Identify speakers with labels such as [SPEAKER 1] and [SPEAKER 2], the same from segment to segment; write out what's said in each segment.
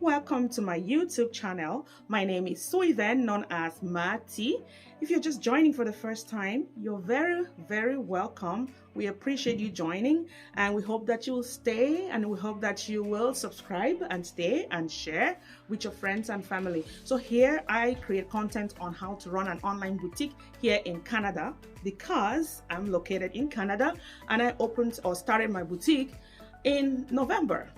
[SPEAKER 1] Welcome to my YouTube channel. My name is Suiven, known as Mati. If you're just joining for the first time, you're very welcome. We appreciate you joining, and we hope that you will stay, and we hope that you will subscribe and stay and share with your friends and family. So here I create content on how to run an online boutique here in Canada, because I'm located in Canada and I opened or started my boutique in November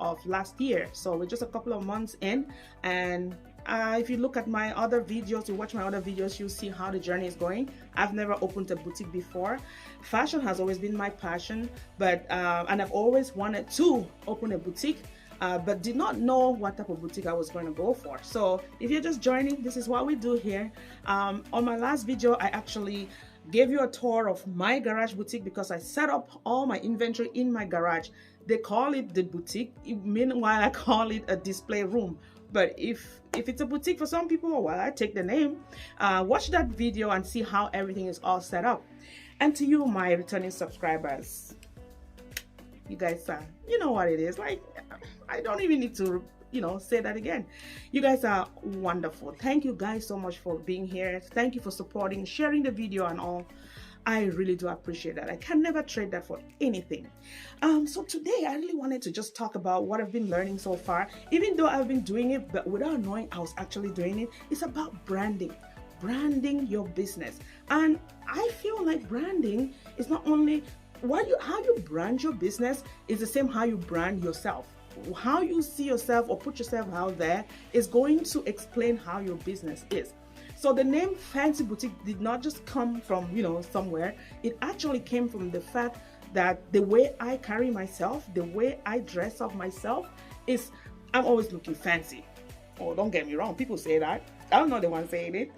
[SPEAKER 1] of last year. So we're just a couple of months in, and if you look at my other videos, you watch my other videos, you'll see how the journey is going. I've never opened a boutique before. Fashion has always been my passion, but and I've always wanted to open a boutique, but did not know what type of boutique I was going to go for. So if you're just joining, this is what we do here. On my last video, I actually gave you a tour of my garage boutique because I set up all my inventory in my garage. They call it the boutique, meanwhile I call it a display room. But if it's a boutique for some people, well, I take the name. Watch that video and see how everything is all set up. And to you, my returning subscribers, you guys are, you know what it is. Like, I don't even need to say that again. You guys are wonderful. Thank you guys so much for being here. Thank you for supporting, sharing the video and all. I really do appreciate that. I can never trade that for anything. So today I really wanted to just talk about what I've been learning so far, even though I've been doing it, but without knowing I was actually doing it. It's about branding your business. And I feel like branding is not only how you brand your business, is the same how you brand yourself. How you see yourself or put yourself out there is going to explain how your business is. So the name Fancy Boutique did not just come from somewhere. It actually came from the fact that the way I carry myself, the way I dress up myself, is I'm always looking fancy. Oh, don't get me wrong, people say that. I'm not the one saying it.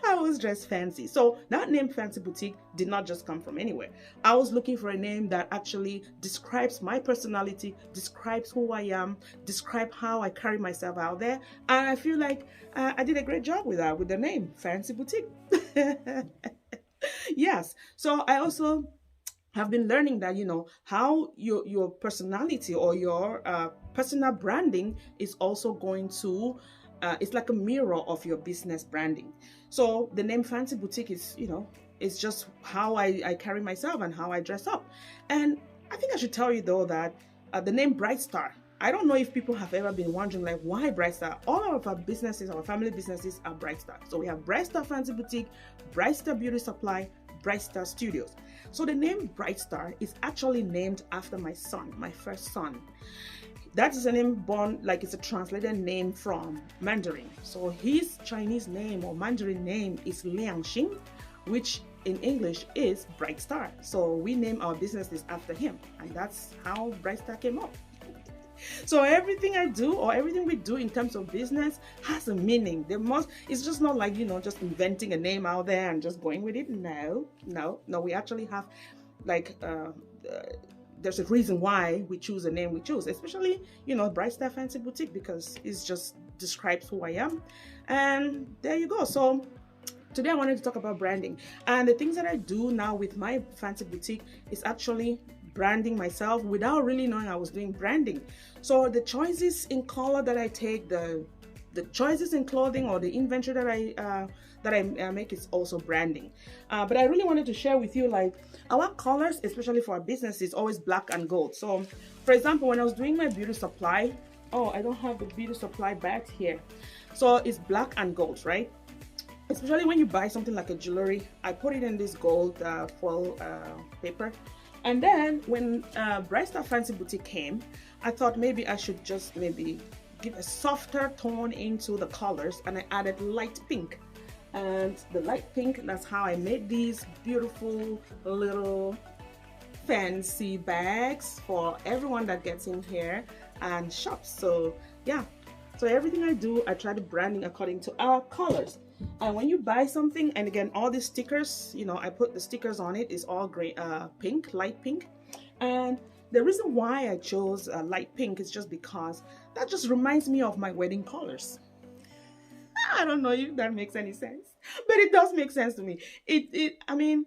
[SPEAKER 1] I was dressed fancy. So that name Fancy Boutique did not just come from anywhere. I was looking for a name that actually describes my personality, describes who I am, describe how I carry myself out there. And I feel like I did a great job with that, with the name Fancy Boutique. Yes. So I also have been learning that, how your personality or your personal branding is also going to it's like a mirror of your business branding. So the name Fancy Boutique is, it's just how I carry myself and how I dress up. And I think I should tell you though that the name Bright Star, I don't know if people have ever been wondering, like, why Bright Star? All of our businesses, our family businesses, are Bright Star. So we have Bright Star Fancy Boutique, Bright Star Beauty Supply, Bright Star Studios. So the name Bright Star is actually named after my son, my first son. That is a name born, like it's a translated name from Mandarin. So his Chinese name or Mandarin name is Liang Xing, which in English is Bright Star. So we name our businesses after him, and that's how Bright Star came up. So everything I do or everything we do in terms of business has a meaning. It's just not like, just inventing a name out there and just going with it. No, we actually have like there's a reason why we choose the name we choose, especially, Bright Star Fancy Boutique, because it just describes who I am. And there you go. So today I wanted to talk about branding, and the things that I do now with my Fancy Boutique is actually branding myself without really knowing I was doing branding. So the choices in color that I take, the choices in clothing or the inventory that I make is also branding. But I really wanted to share with you, like, our colors, especially for our business, is always black and gold. So for example, when I was doing my beauty supply, I don't have the beauty supply bags here. So it's black and gold, right? Especially when you buy something like a jewelry, I put it in this gold foil paper. And then when Bright Star Fancy Boutique came, I thought maybe I should just give a softer tone into the colors, and I added light pink. And the light pink, that's how I made these beautiful little fancy bags for everyone that gets in here and shops. So yeah, so everything I do, I try to branding according to our colors. And when you buy something, and again, all these stickers, I put the stickers on it, is all gray, pink, light pink. And the reason why I chose light pink is just because that just reminds me of my wedding colors. I don't know if that makes any sense, but it does make sense to me. I mean,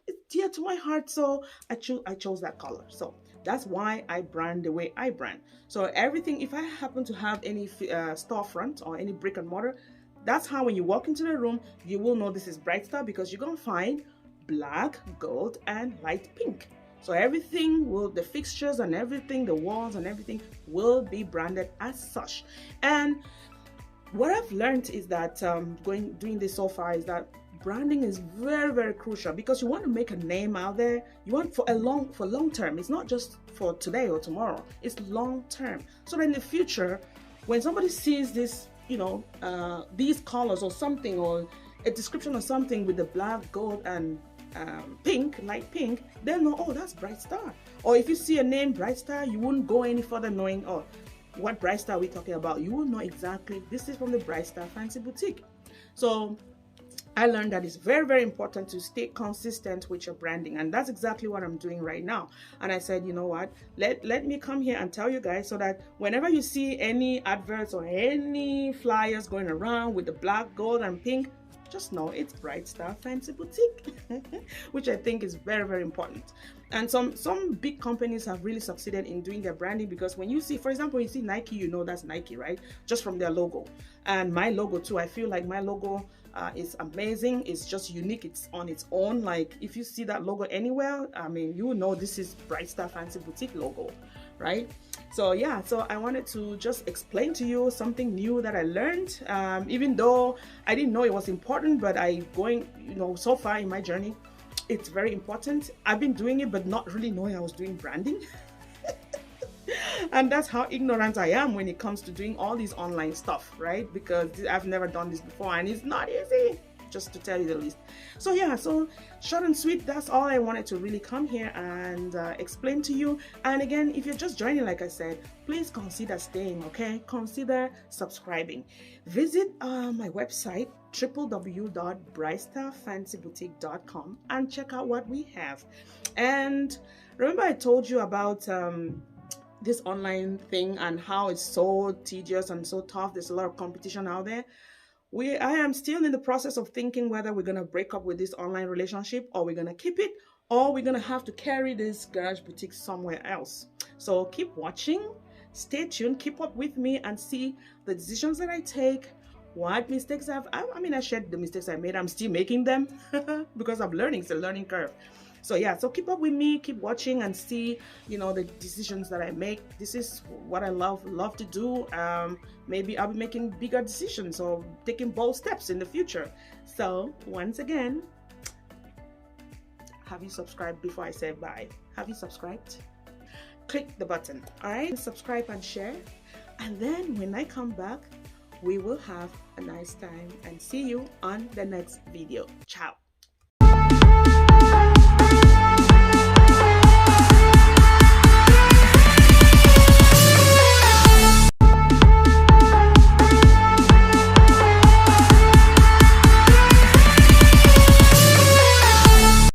[SPEAKER 1] it's dear to my heart, so I chose that color. So That's why I brand the way I brand. So everything, if I happen to have any storefront or any brick and mortar, that's how when you walk into the room, you will know this is Bright Star, because you're going to find black, gold, and light pink. So everything will, the fixtures and everything, the walls and everything will be branded as such. And what I've learned is that doing this so far is that branding is very, very crucial, because you want to make a name out there. You want for long term. It's not just for today or tomorrow. It's long term. So that in the future, when somebody sees this, you know, these colors or something, or a description of something with the black, gold, and pink, light pink, they'll know, oh, that's Bright Star. Or if you see a name Bright Star, you wouldn't go any further knowing, oh, what Bright Star are we talking about. You will know exactly this is from the Bright Star Fancy Boutique. So I learned that it's very, very important to stay consistent with your branding, and that's exactly what I'm doing right now. And I said, you know what, let me come here and tell you guys, so that whenever you see any adverts or any flyers going around with the black, gold, and pink, just know it's Bright Star Fancy Boutique, which I think is very, very important. And some big companies have really succeeded in doing their branding, because when you see, for example, you see Nike, you know that's Nike, right? Just from their logo. And my logo too, I feel like my logo is amazing. It's just unique. It's on its own. Like if you see that logo anywhere, I mean, you know this is Bright Star Fancy Boutique logo, right? So yeah, so I wanted to just explain to you something new that I learned, even though I didn't know it was important, but so far in my journey, it's very important. I've been doing it, but not really knowing I was doing branding. And that's how ignorant I am when it comes to doing all these online stuff, right? Because I've never done this before, and it's not easy, just to tell you the least. So yeah, so short and sweet, that's all I wanted to really come here and explain to you. And again, if you're just joining, like I said, please consider staying, okay? Consider subscribing. Visit my website, www.brightstarfancyboutique.com, and check out what we have. And remember I told you about this online thing and how it's so tedious and so tough. There's a lot of competition out there. I am still in the process of thinking whether we're going to break up with this online relationship, or we're going to keep it, or we're going to have to carry this garage boutique somewhere else. So keep watching, stay tuned, keep up with me, and see the decisions that I take, what mistakes I shared the mistakes I made. I'm still making them because I'm learning. It's a learning curve. So yeah, so keep up with me, keep watching, and see, you know, the decisions that I make. This is what I love to do. Maybe I'll be making bigger decisions or taking bold steps in the future. So once again, have you subscribed before I say bye? Have you subscribed? Click the button, all right? Subscribe and share. And then when I come back, we will have a nice time, and see you on the next video. Ciao.